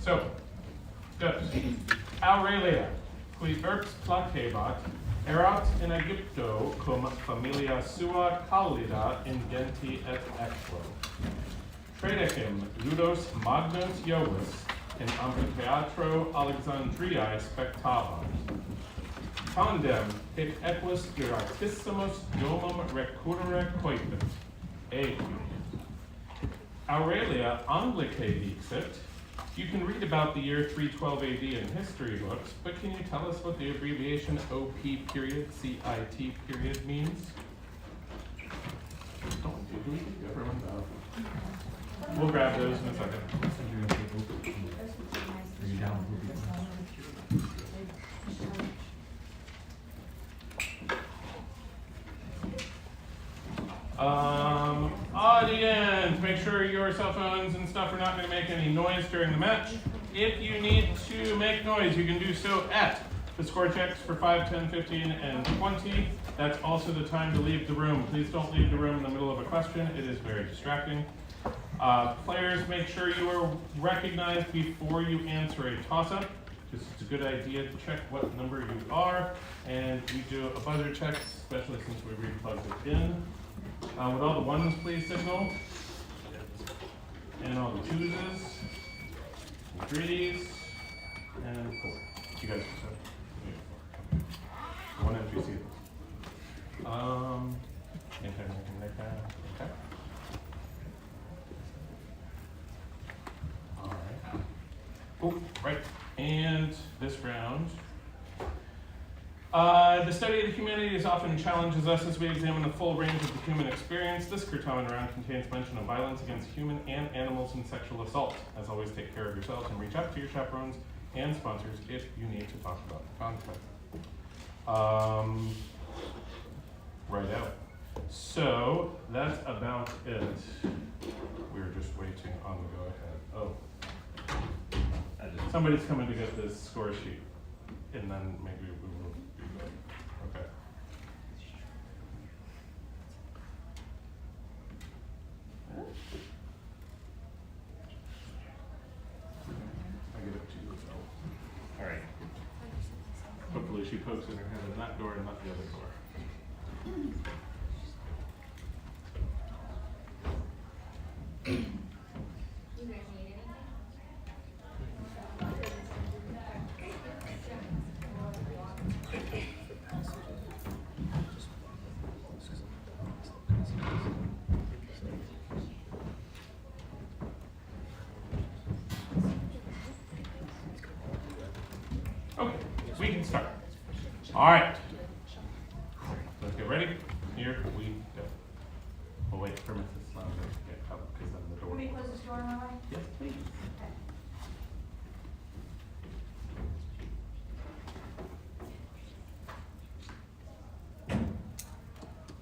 So, goes. Aurelia, qui urbs placebat, erat in Egypto cum familia sua callida ingenti et equo. Tredecim ludos magnos Iovis in amphitheatro Alexandriae spectavant. Tandem hic equus iratissimus domum recurrere coipit. A. Aurelia Anglicae dixit. You can read about the year 312 AD in history books, but can you tell us what the abbreviation OP period, CIT period means? Don't do it. Everyone know. We'll grab those in a second. Audience, make sure your cell phones and stuff are not going to make any noise during the match. If you need to make noise, you can do so at the score checks for 5, 10, 15, and 20. That's also the time to leave the room. Please don't leave the room in the middle of a question. It is very distracting. Players, make sure you are recognized before you answer a toss-up. It's a good idea to check what number you are, and we do a buzzer check, especially since we re-plugged it in. With all the ones, please signal. And all the twoses, and threes, and 4. You guys can say 1 NJCL. Okay. All right. Oh, right. And this round. The study of the humanities often challenges us as we examine the full range of the human experience. This Certamen round contains mention of violence against human and animals and sexual assault. As always, take care of yourselves and reach out to your chaperones and sponsors if you need to talk about the content. Right out. So that's about it. We're just waiting on the go ahead. Oh, somebody's coming to get this score sheet, and then maybe we will be good. Okay. I give it to you. All right. Hopefully she pokes in her head in that door and not the other door. Okay, we can start. All right. Let's get ready. Here we go. We'll wait for Mrs. Sloan to get up because then the door. Can we close this door on my way? Yes, please.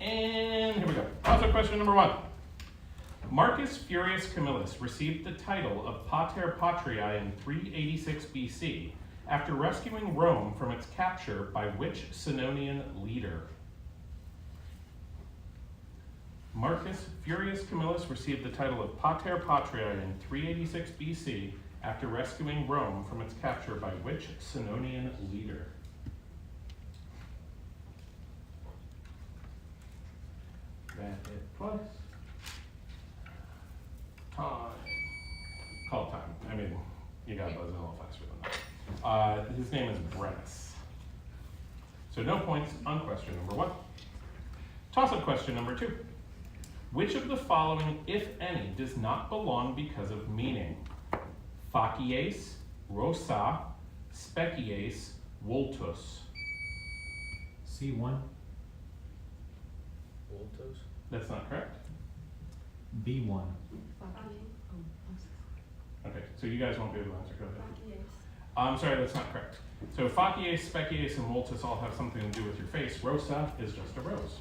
And here we go. Also, question number 1. Marcus Furius Camillus received the title of Pater Patriae in 386 BC after rescuing Rome from its capture by which Senonian leader? Marcus Furius Camillus received the title of Pater Patriae in 386 BC after rescuing Rome from its capture by which Senonian leader? That it was. Time. Call time. I mean, you got to buzz in a little faster than that. His name is Brennus. So no points on question number 1. Toss-up question number 2. Which of the following, if any, does not belong because of meaning? Facies, rosa, species, vultus. C1. Voltos? That's not correct. B1. Okay, so you guys won't be able to answer. Go ahead. I'm sorry, that's not correct. So facies, species, and vultus all have something to do with your face. Rosa is just a rose.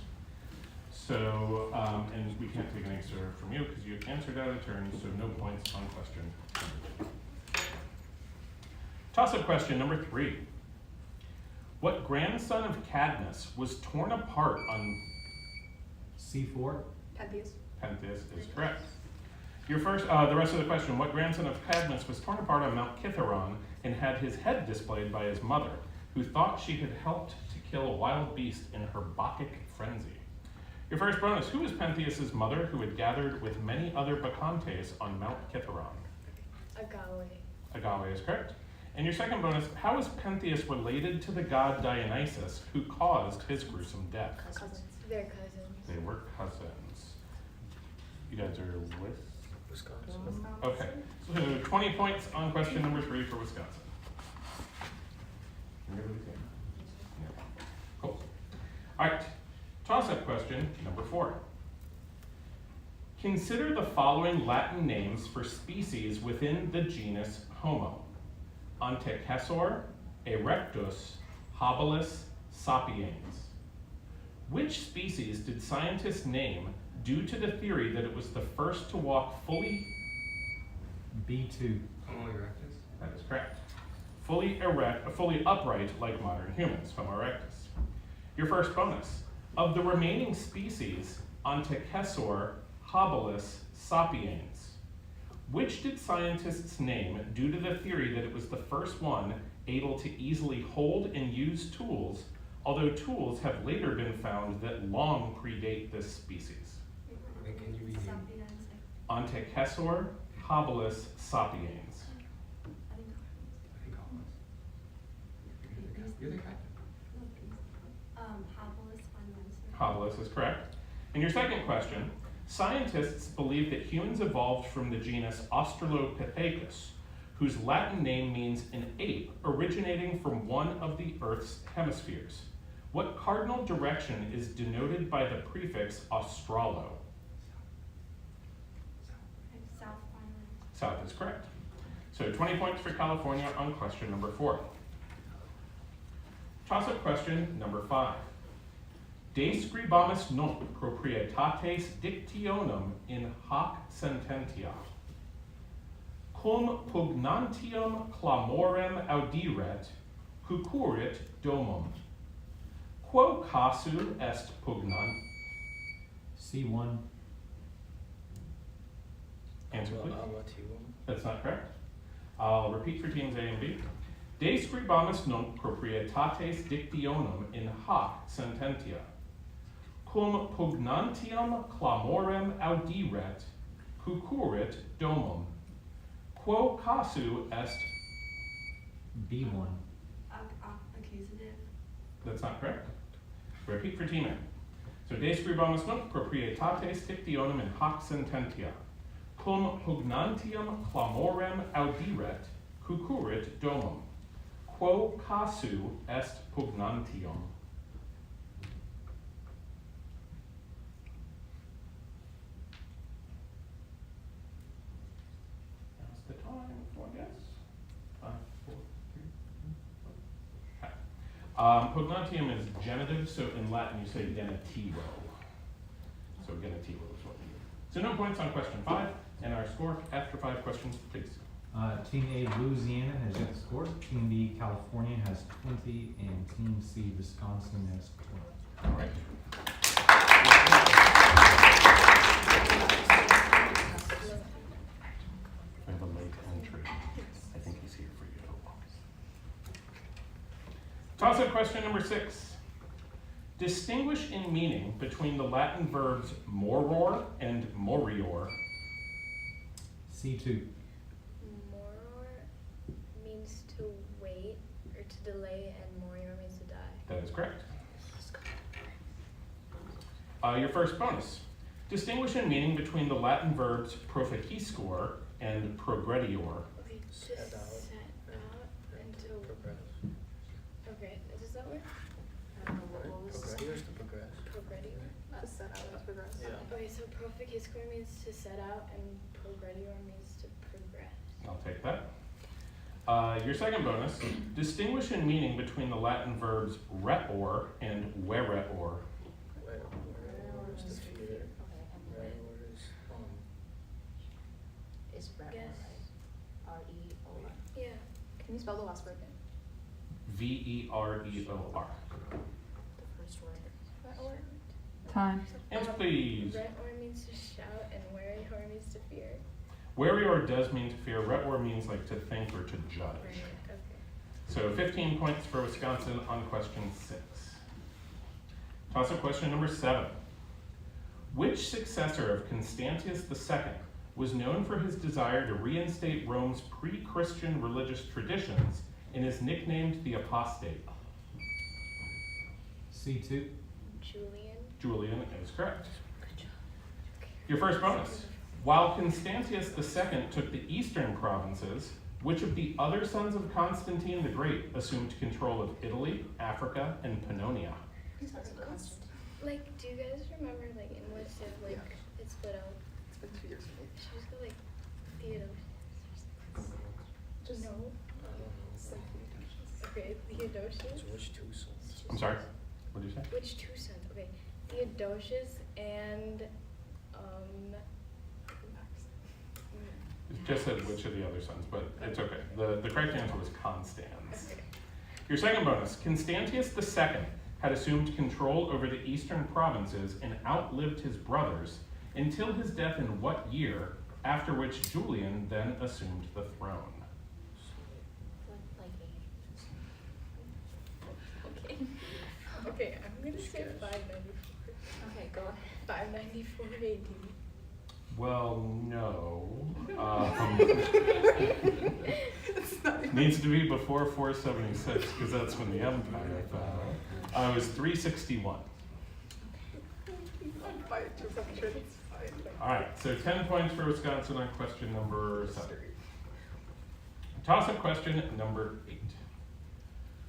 So, and we can't take an answer from you because you answered out of turn, so no points on question. Toss-up question number 3. What grandson of Cadmus was torn apart on C4. Pentheus. Pentheus is correct. The rest of the question, what grandson of Cadmus was torn apart on Mount Kithaeron and had his head displayed by his mother, who thought she had helped to kill a wild beast in her Bacchic frenzy? Your first bonus, who was Pentheus's mother who had gathered with many other Bacchantes on Mount Kithaeron? Agave. Agave is correct. And your second bonus, how is Pentheus related to the god Dionysus who caused his gruesome death? Cousins. They're cousins. They were cousins. You guys are with? Wisconsin. Okay, so 20 points on question number 3 for Wisconsin. Everybody's in? Yeah. Cool. All right, toss-up question number 4. Consider the following Latin names for species within the genus Homo. Antecessor, erectus, habilis, sapiens. Which species did scientists name due to the theory that it was the first to walk fully? B2. Homo erectus. That is correct. Fully upright like modern humans, Homo erectus. Your first bonus. Of the remaining species, Antecessor, habilis, sapiens, which did scientists name due to the theory that it was the first one able to easily hold and use tools, although tools have later been found that long predate this species? Can you read it? Antecessor, habilis, sapiens. I think Hollis. You're the captain. Habilis is correct. And your second question, scientists believe that humans evolved from the genus Australopithecus, whose Latin name means an ape originating from one of the Earth's hemispheres. What cardinal direction is denoted by the prefix Australo? South is correct. So 20 points for California on question number 4. Toss-up question number 5. De scribamus nunc proprietates dictionum in hoc sententia. Cum pugnantium clamorem audiret, cucurit domum. Quo casu est pugnant? C1. Answer, please. T1. That's not correct. I'll repeat for teams A and B. De scribamus nunc proprietates dictionum in hoc sententia. Cum pugnantium clamorem audiret, cucurit domum. Quo casu est? B1. Accusative. That's not correct. Repeat for team A. So de scribamus nunc proprietates dictionum in hoc sententia. Cum pugnantium clamorem audiret, cucurit domum. Quo casu est pugnantium? Now's the time for a guess. 5, 4, 3, 2, 1. Okay. Pugnantium is genitive, so in Latin you say genitivo. So genitivo is what we do. So no points on question 5, and our score after 5 questions, please. Team A, Louisiana, has yet scored. Team B, California, has 20, and Team C, Wisconsin, has 20. All right. I have a late entry. I think he's here for you. Toss-up question number 6. Distinguish in meaning between the Latin verbs moror and morior. C2. Moror means to wait or to delay, and morior means to die. That is correct. Your first bonus. Distinguish in meaning between the Latin verbs proficiscor and progredior. Okay, to Set set out. out and to. Progress. Okay, does that work? Progress to progress. Progredior. To set out and progress. Yeah. Okay, so proficiscor means to set out, and progredior means to progress. I'll take that. Your second bonus. Distinguish in meaning between the Latin verbs retor and vereor. Where is the fear? Where is Is ret Yes. right? R-E-O-R. Yeah. Can you spell the last word again? Vereor. The first word. Retor. Time. Answer, please. Retor means to shout, and werior means to fear. Werior does mean to fear. Retor means like to think or to judge. Right, okay. So 15 points for Wisconsin on question 6. Toss-up question number 7. Which successor of Constantius II was known for his desire to reinstate Rome's pre-Christian religious traditions and is nicknamed the Apostate? C2. Julian. Julian is correct. Your first bonus. While Constantius II took the eastern provinces, which of the other sons of Constantine the Great assumed control of Italy, Africa, and Pannonia? Like, do you guys remember, like, in which if, like, it's split out? It's been 2 years for me. She was called, like, Theodosius. Just No. It's like Theodosius. Okay, Theodosius. So which two sons? I'm sorry, what did you say? Which 2 sons? Okay, Theodosius and, It just said which of the other sons, but it's okay. The correct answer was Constans. okay. Your second bonus. Constantius II had assumed control over the eastern provinces and outlived his brothers until his death in what year, after which Julian then assumed the throne? Okay. Okay, I'm gonna say 594. Okay, go ahead. 594 AD. Well, no. It's not even. Needs to be before 476, because that's when the empire fell. It was 361. I'm fine, just I'm sure it's fine. All right, so 10 points for Wisconsin on question number 7. Toss-up question number 8.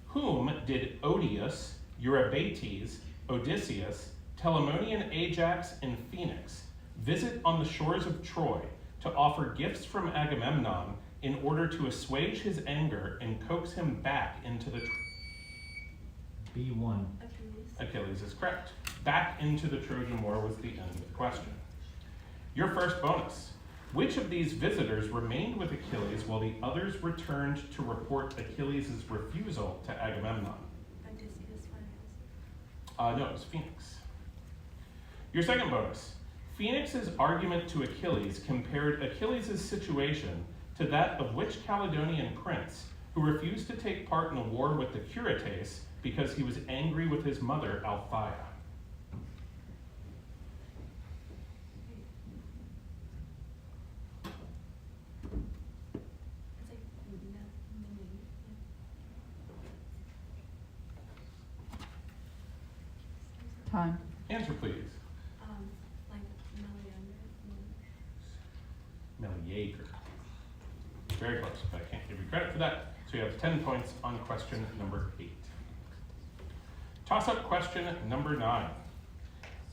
Whom did Odius, Eurybates, Odysseus, Telamonian Ajax, and Phoenix visit on the shores of Troy to offer gifts from Agamemnon in order to assuage his anger and coax him back into the B1. Achilles is correct. Back into the Trojan War was the end of the question. Your first bonus. Which of these visitors remained with Achilles while the others returned to report Achilles' refusal to Agamemnon? No, it was Phoenix. Your second bonus. Phoenix's argument to Achilles compared Achilles' situation to that of which Caledonian prince who refused to take part in a war with the Curetes because he was angry with his mother, Althea. Time. Answer, please. Meleager. Very close, but I can't give you credit for that. So you have 10 points on question number 8. Toss-up question number 9.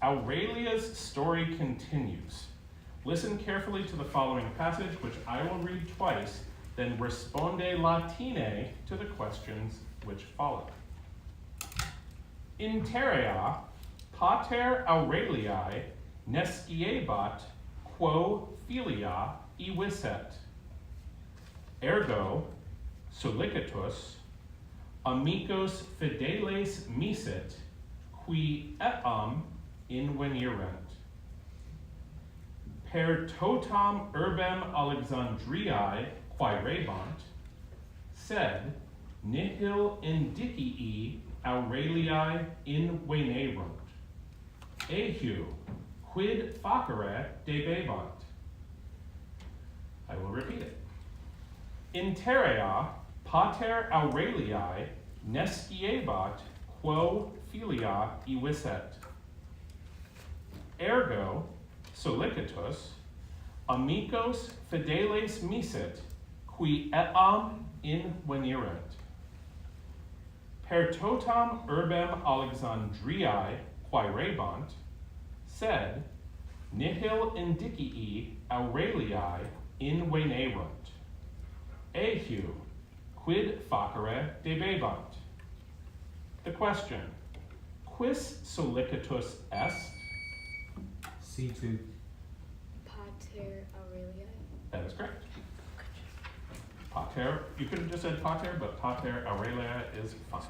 Aurelia's story continues. Listen carefully to the following passage, which I will read twice, then responde latine to the questions which follow. Interea pater Aureliae nesciebat quo filia eviset. Ergo solicitus amicos fideles misit qui eam invenirent. Per totam urbem Alexandriae quaerebant, sed nihil indicii Aureliae invenerunt. Ehu, quid facere debebant? I will repeat it. Interea pater Aureliae nesciebat quo filia eviset. Ergo solicitus amicos fideles misit qui eam invenirent. Per totam urbem Alexandriae quaerebant, sed nihil indicii Aureliae invenerunt. Ehu, quid facere debebant? The question, quis solicitus est? C2. Pater Aurelia. That is correct. Pater, you could have just said pater, but pater Aurelia is fine.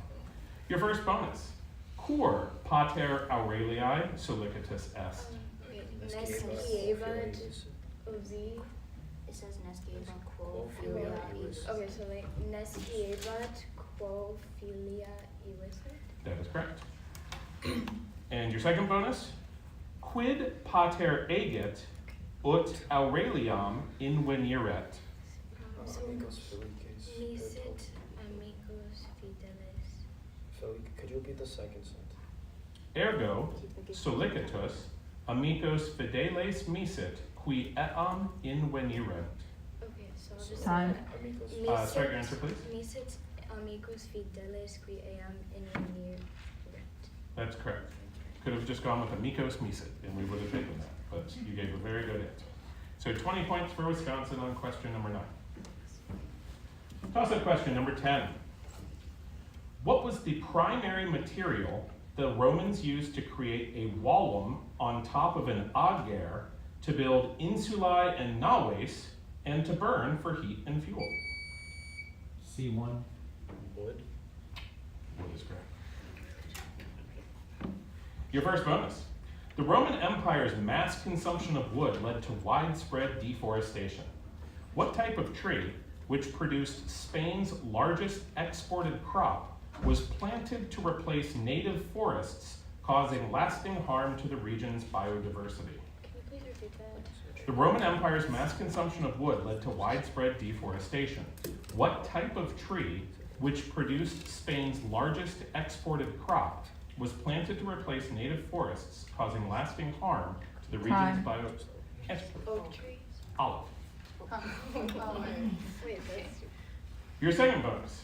Your first bonus. Cur pater Aureliae solicitus est. Wait, Nescievat Ozi It says Nescieva quo filia is. Okay, so like Nescievat quo filia illicit. That is correct. And your second bonus, quid pater agit ut aureliam inveniret. So Amigos felices. misit amicus fidelis. Could you repeat the second sentence? Ergo solicitus amicos fideles misit qui eam inveniret. Okay, so I'll just Time. Amigos. Start your answer, please. Misit amicus fidelis qui eam inveniret. That's correct. Could have just gone with amicos misit, and we would have taken that, but you gave a very good answer. So 20 points for Wisconsin on question number 9. Toss-up question number 10. What was the primary material the Romans used to create a wallum on top of an ager to build insulae and naves and to burn for heat and fuel? C1. Wood. Wood is correct. Your first bonus. The Roman Empire's mass consumption of wood led to widespread deforestation. What type of tree, which produced Spain's largest exported crop, was planted to replace native forests, causing lasting harm to the region's biodiversity? Can you please repeat that? The Roman Empire's mass consumption of wood led to widespread deforestation. What type of tree, which produced Spain's largest exported crop, was planted to replace native forests, causing lasting harm to the region's Time. biodiversity? Oak trees. Olive. Wait, that's Your second bonus.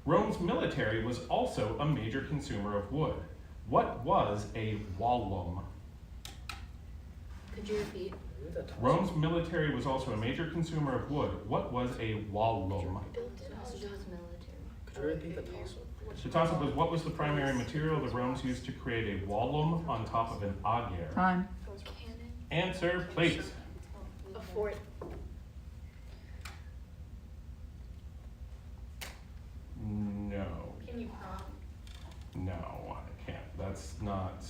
Rome's military was also a major consumer of wood. What was a wallum? Could you repeat? Read that toss-up. Rome's military was also a major consumer of wood. What was a wallum? built It has to do with military. Could you repeat the toss-up? The toss-up was, what was the primary material the Romans used to create a wallum on top of an ager? Time. cannon. Answer, please. A fort. No. Can you prompt? No, I can't. That's not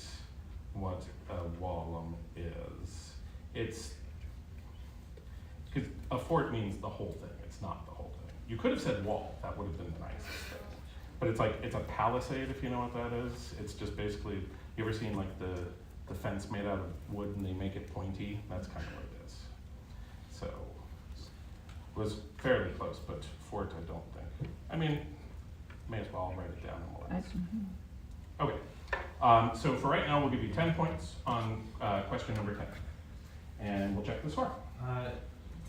what a wallum is. It's because a fort means the whole thing. It's not the whole thing. You could have said wall. That would have been the nicest thing. But it's like it's a palisade, if you know what that is. It's just basically, you ever seen like the fence made out of wood and they make it pointy? That's kind of what it is. So it was fairly close, but fort I don't think. I mean, may as well write it down and we'll I- Okay, so for right now, we'll give you 10 points on question number 10. And we'll check the score.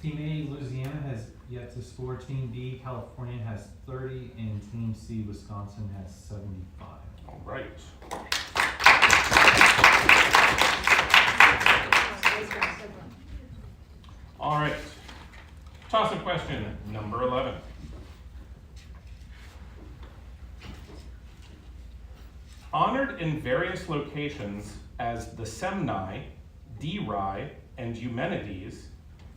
Team A, Louisiana, has yet to score. Team B, California, has 30, and Team C, Wisconsin, has 75. All right. All right. Toss-up question number 11. Honored in various locations as the Semni, Deri, and Eumenides,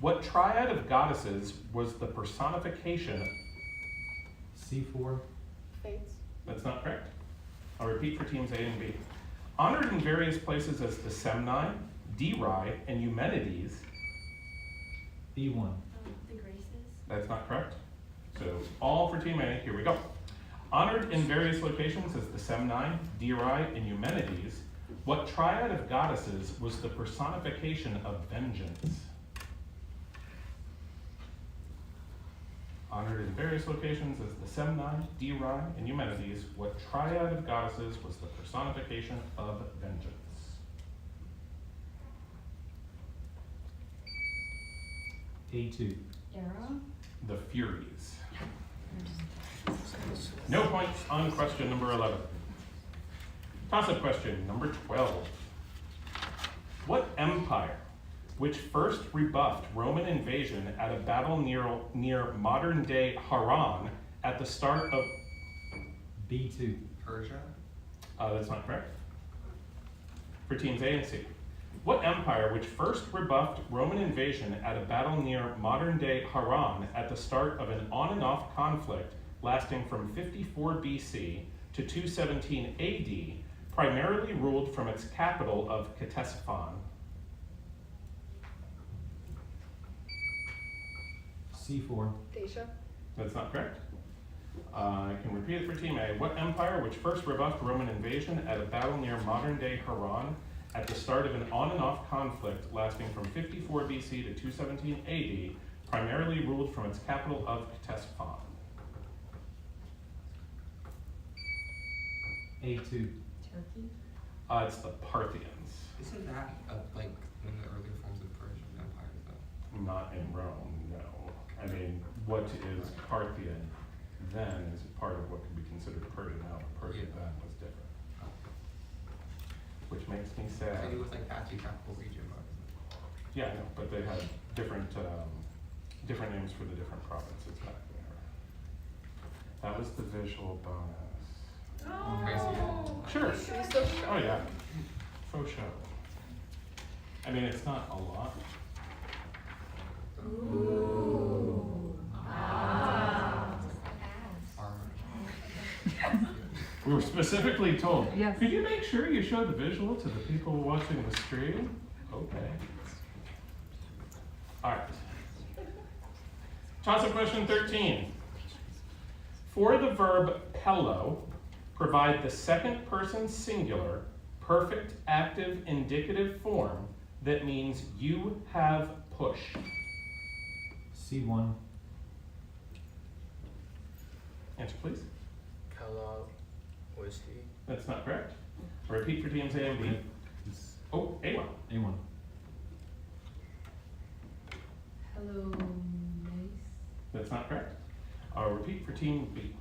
what triad of goddesses was the personification? C4. Fates. That's not correct. I'll repeat for teams A and B. Honored in various places as the Semni, Deri, and Eumenides. B1. The Graces? That's not correct. So all for team A, here we go. Honored in various locations as the Semni, Deri, and Eumenides, what triad of goddesses was the personification of vengeance? Honored in various locations as the Semni, Deri, and Eumenides, what triad of goddesses was the personification of vengeance? A2. Era? The Furies. No points on question number 11. Toss-up question number 12. What empire, which first rebuffed Roman invasion at a battle near modern-day Haran at the start of... B2. Persia? That's not correct. For teams A and C. What empire, which first rebuffed Roman invasion at a battle near modern-day Haran at the start of an on-and-off conflict lasting from 54 BC to 217 AD, primarily ruled from its capital of Ctesiphon? C4. Dacia. That's not correct. I can repeat it for Team A. What empire, which first rebuffed Roman invasion at a battle near modern-day Haran at the start of an on-and-off conflict lasting from 54 BC to 217 AD, primarily ruled from its capital of Ctesiphon? A2. Turkey? It's the Parthians. Isn't that like one of the earlier forms of the Persian Empire though? Not in Rome, no. I mean, what is Parthian then is part of what could be considered Persian now, but Persian Yeah. then was different. Which makes me sad. Maybe with like that geographical region, but Yeah, I know, but they had different different names for the different provinces back there. That was the visual bonus. crazy. Sure. Should we still show? Oh yeah. Faux show. I mean, it's not a lot. Armor. We were specifically told. Yes. Could you make sure you show the visual to the people watching the stream? Okay. All right. Toss-up question 13. For the verb pello, provide the second person singular, perfect active indicative form that means you have pushed. C1. Answer, please. Kala. Whiskey. That's not correct. I'll repeat for teams A and B. It's Oh, A1. A1. Hello, nice. That's not correct. I'll repeat for team B.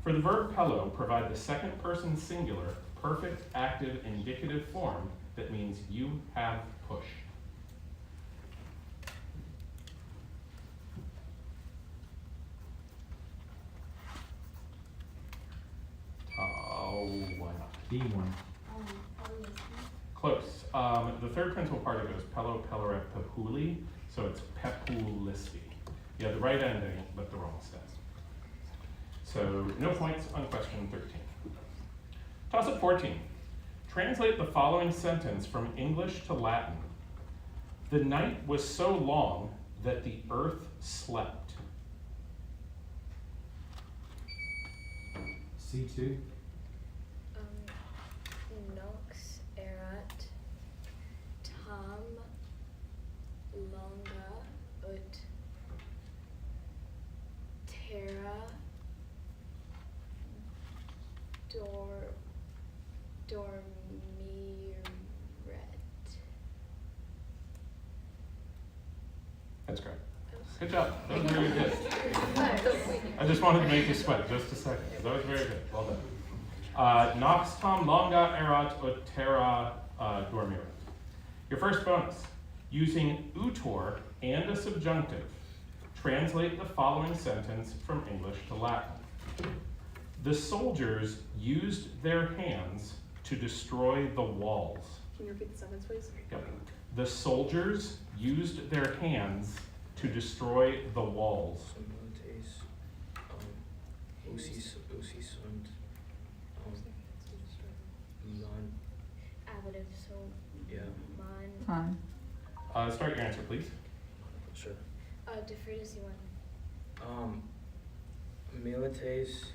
For the verb pello, provide the second person singular, perfect active indicative form that means you have pushed. Oh, why not? B1. Close. The third principal particle is pello, pelleret, pehuli, so it's pepulisti. You have the right ending, but the wrong stem. So no points on question 13. Toss-up 14. Translate the following sentence from English to Latin. The night was so long that the earth slept. C2. Nox erat tam longa ut terra dormiret. That's correct. Good job. That was very good. I just wanted to make you sweat just a second. That was very good. Well done. Nox tam longa erat ut terra dormiret. Your first bonus. Using utor and a subjunctive, translate the following sentence from English to Latin. The soldiers used their hands to destroy the walls. Can you repeat the sentence, please? Yep. The soldiers used their hands to destroy the walls. Similates. Usi sunt. Man. Ablative, so Yeah. man. Time. Start your answer, please. Sure. Defer to C1. Milites.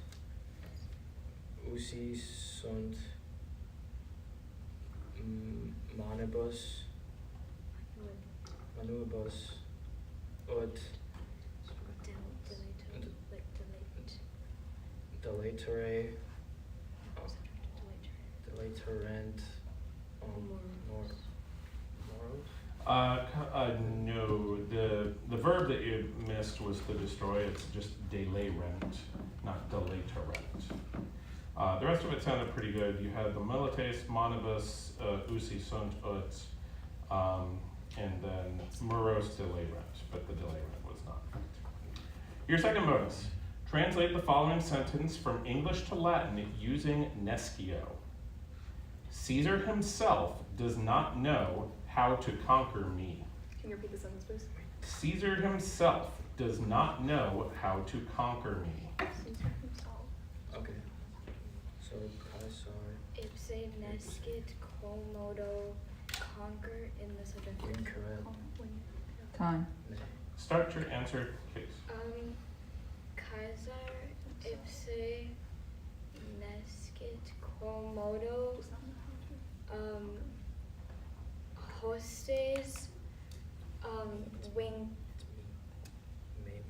Usi sunt. Manibus. Manubus. Ut. Delatere. Delaterent. Moros. No, the verb that you missed was to destroy. It's just delayrent, not delaterent. The rest of it sounded pretty good. You had the milites, monibus, usi sunt ut, and then moros delayrent, but the delayrent was not correct. Your second bonus. Translate the following sentence from English to Latin using nescio. Caesar himself does not know how to conquer me. Can you repeat the sentence, please? Caesar himself does not know how to conquer me. Caesar himself. Okay. So Caesar. Ipse nescit quomodo conquer in the subject. Incorrect. Time. Ne. Start your answer, please. Kaiser ipse nescit quomodo hostes wing. Make.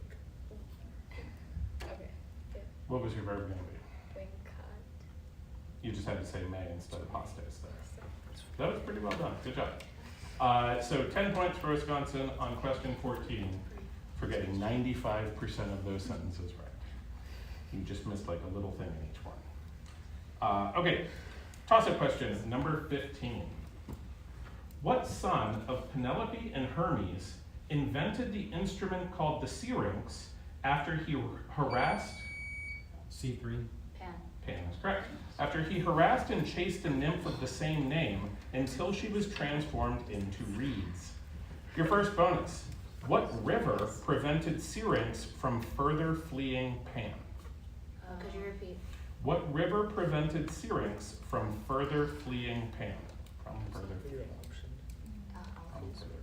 Okay, yeah, What was your verb going to be? wincat. You just had to say may instead of hostes there. That was pretty well done. Good job. So 10 points for Wisconsin on question 14 for getting 95% of those sentences right. You just missed like a little thing in each one. Okay, toss-up question number 15. What son of Penelope and Hermes invented the instrument called the syrinx after he harassed? C3. Pan. Pan is correct. After he harassed and chased a nymph of the same name until she was transformed into reeds. Your first bonus. What river prevented Syrinx from further fleeing Pan? Could you repeat? What river prevented Syrinx from further fleeing Pan? From further Your fleeing. option. From further.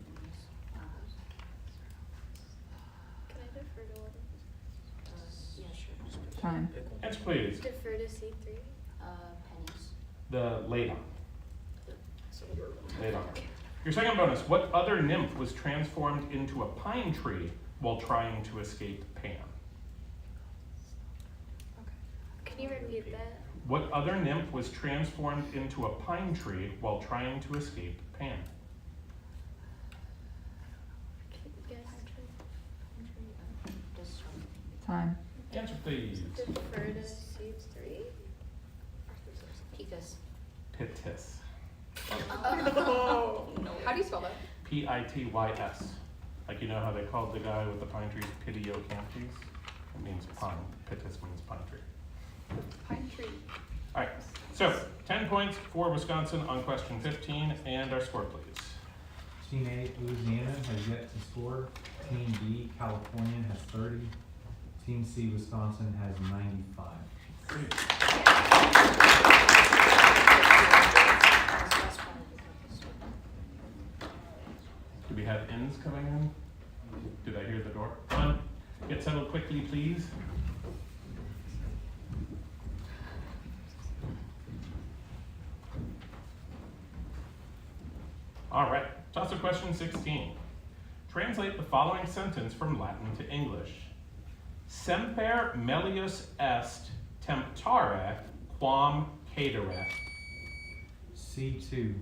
Can I defer to one? Yeah, sure. Time. Pick one. Answer please. Defer to C3. Pennies. The Ladon. So we're Ladon. Your second bonus. What other nymph was transformed into a pine tree while trying to escape Pan? Can you repeat that? What other nymph was transformed into a pine tree while trying to escape Pan? Yes. Time. Answer please. Defer to C3. Picus. Pitys. Oh. How do you spell that? Pitys. Like you know how they called the guy with the pine trees Pitiocampes? It means pine. Pitys means pine tree. Pine tree. All right, so 10 points for Wisconsin on question 15, and our score, please. Team A, Louisiana, has yet to score. Team B, California, has 30. Team C, Wisconsin, has 95. Do we have ins coming in? Did I hear the door? Come on, get settled quickly, please. All right, toss-up question 16. Translate the following sentence from Latin to English. Semper melius est temptare quam cadere. C2.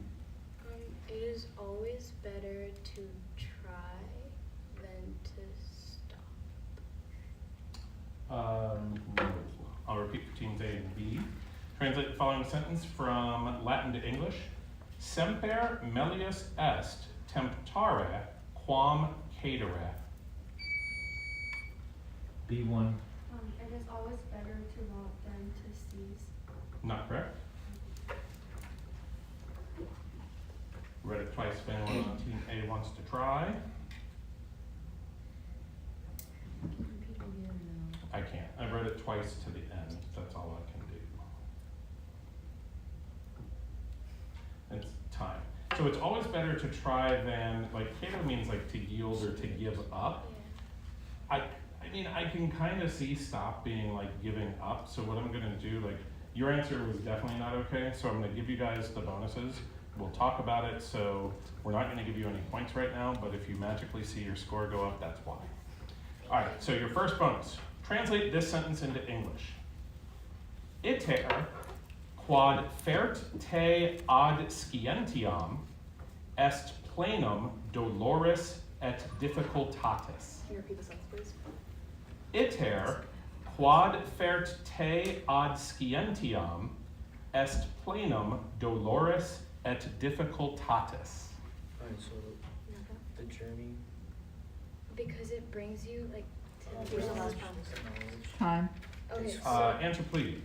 It is always better to try than to stop. No. I'll repeat for teams A and B. Translate the following sentence from Latin to English. Semper melius est temptare quam cadere. B1. It is always better to want than to seize. Not correct. Read it twice if anyone on team A wants to try. I can't. I read it twice to the end. That's all I can do. It's time. So it's always better to try than, like, cater means like to yield or to give up. I mean, I can kind of see stop being like giving up. So what I'm gonna do, like, your answer was definitely not okay. So I'm gonna give you guys the bonuses. We'll talk about it. So we're not gonna give you any points right now, but if you magically see your score go up, that's why. All right, so your first bonus. Translate this sentence into English. Iter quod fert te ad scientiam est plenum doloris et difficultatis. Can you repeat the sentence, please? Iter quod fert te ad scientiam est plenum doloris et difficultatis. Alright, so the journey Because it brings you like to There's a knowledge. last problem. Time. Okay, Is so Answer please.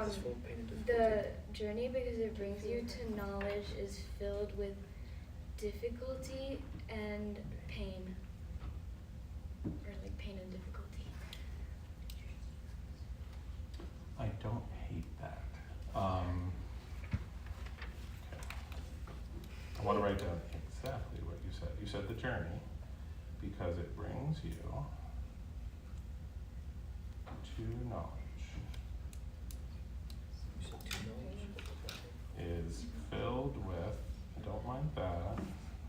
is full pain and the difficulty. journey, because it brings you to knowledge, is filled with difficulty and pain, or like pain and difficulty. I don't hate that. I want to write down exactly what you said. You said the journey, because because it brings you to knowledge, You said 2 knowledge? is filled with, don't mind that.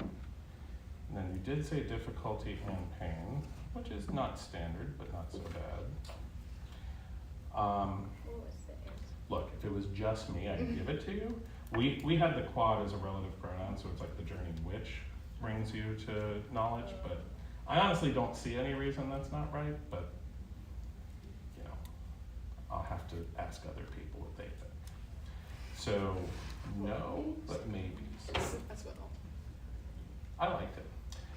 And then you did say difficulty and pain, which is not standard, but not so bad. What was the answer? Look, if it was just me, I'd give it to you. We had the quad as a relative pronoun, so it's like the journey which brings you to knowledge, but I honestly don't see any reason that's not right, but, you know, I'll have to ask other people what they think. So, no, but maybe. That's what I liked it.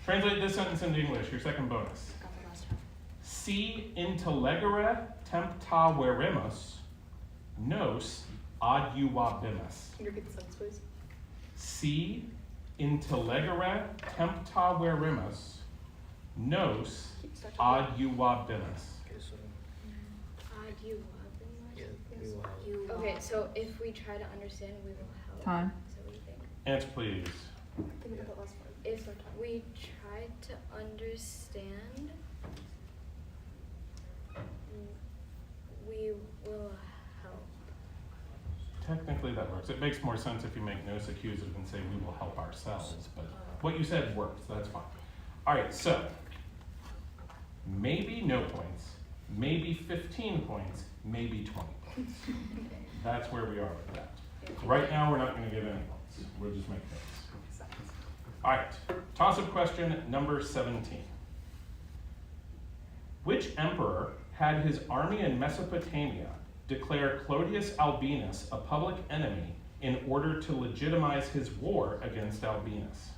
Translate this sentence into English, your second bonus. I got the last time. Si intellegere tempta veremus, nos adiuvabimus. Can you repeat the sentence, please? Si intellegere tempta veremus, nos Start adiuvabimus. Okay, so You yeah, we will have. You, Okay, so if we try to understand, we will help. Time. So what do you think? Answer please. think about that last part. If Start time. we try to understand, we will help. Technically that works. It makes more sense if you make nos accusative and say we will help ourselves, but what you said works, that's fine. All right, so maybe no points, maybe 15 points, maybe 20 points. That's where we are with that. Right now, we're not going to give any points. We'll just make notes. All right, toss-up question number 17. Which emperor had his army in Mesopotamia declare Clodius Albinus a public enemy in order to legitimize his war against Albinus?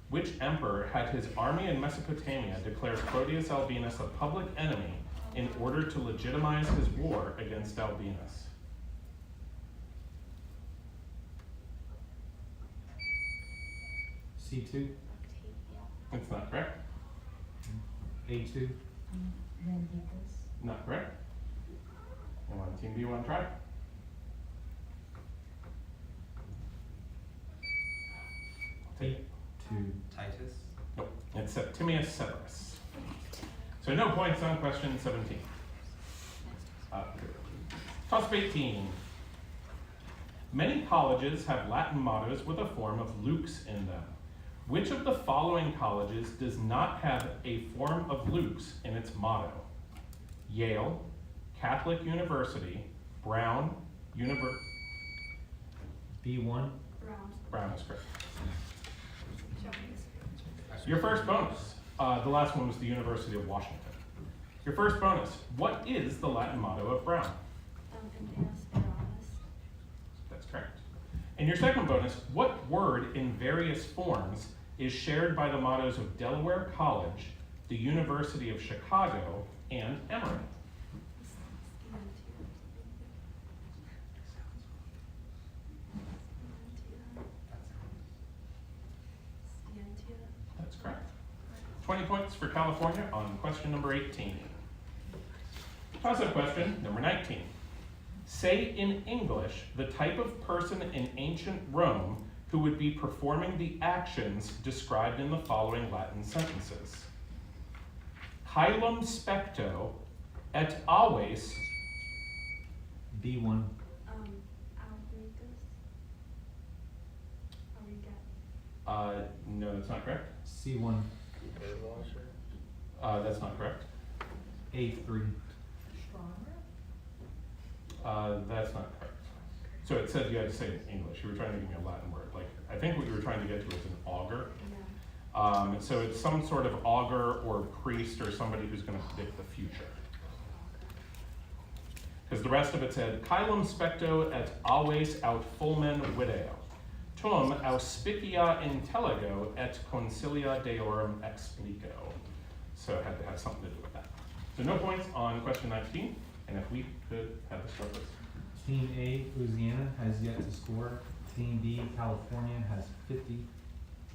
Which emperor had his army in Mesopotamia declare Clodius Albinus a public enemy in order to legitimize his war against Albinus? C2, It's not correct. A2, Not correct. Anyone on Team B want to try? I'll take it. A2. Titus. Nope, it's Septimius Severus. So no points on question 17. Toss-up 18. Many colleges have Latin mottos with a form of lux in them. Which of the following colleges does not have a form of lux in its motto? Yale, Catholic University, Brown, B1, Brown. Brown is correct. Your first bonus. The last one was the University of Washington. Your first bonus. What is the Latin motto of Brown? That's correct. And your second bonus. What word in various forms is shared by the mottos of Delaware College, the University of Chicago, and Emory? That's correct. 20 points for California on question number 18. Toss-up question number 19. Say in English the type of person in ancient Rome who would be performing the actions described in the following Latin sentences. Caelum specto et aves. B1, No, that's not correct. C1, That's not correct. A3, That's not correct. So it said you had to say it in English. You were trying to give me a Latin word. Like, I think what you were trying to get to is an augur. So it's some sort of augur or priest or somebody who's going to predict the future. Because the rest of it said, Caelum specto et aves aut fulmen video, tum auspicia intellego et consilia deorum explico. So it had to have something to do with that. So no points on question 19, and if we could have the start list. Team A, Louisiana, has yet to score. Team B, California, has 50.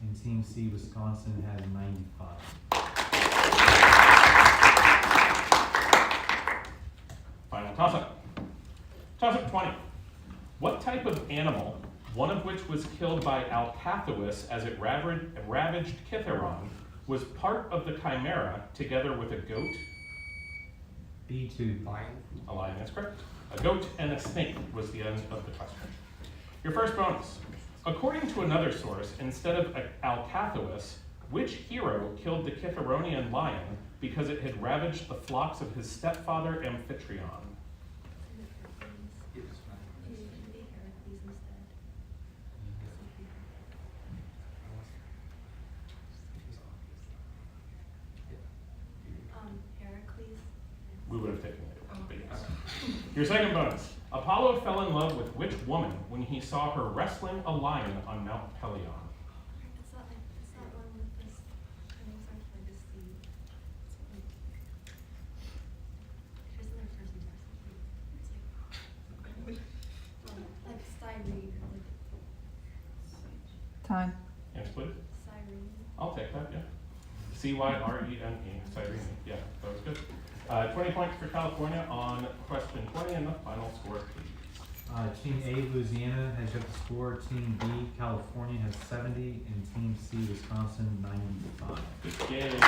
And Team C, Wisconsin, has 95. Final toss-up. Toss-up 20. What type of animal one of which was killed by Alcathous as it ravaged Kithaeron, was part of the Chimera together with a goat? B2. Lion. A lion, that's correct. A goat and a snake was the end of the question. Your first bonus. According to another source, instead of Alcathous, which hero killed the Kithaeronian lion because it had ravaged the flocks of his stepfather Amphitryon? It should be Heracles instead. Heracles. We would have taken it, but yes. Your second bonus. Apollo fell in love with which woman when he saw her wrestling a lion on Mount Pelion? It's not one with this. Her name's like a C. She doesn't have first and last name. It's like Cyrene or like Time. Yes, please. Cyrene. I'll take that, yeah. Cyrene, Cyrene, yeah, that was good. 20 points for California on question 20, and the final score, please. Team A, Louisiana, has got the score. Team B, California, has 70, and Team C, Wisconsin, 95. Good game.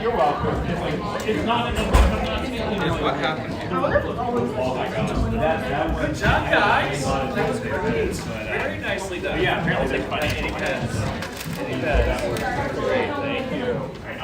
You're welcome. It's not enough. I'm not taking it. What happened? Good job, guys. That was great. Very nicely done. Yeah, apparently they're funny. Any pets? Any pets?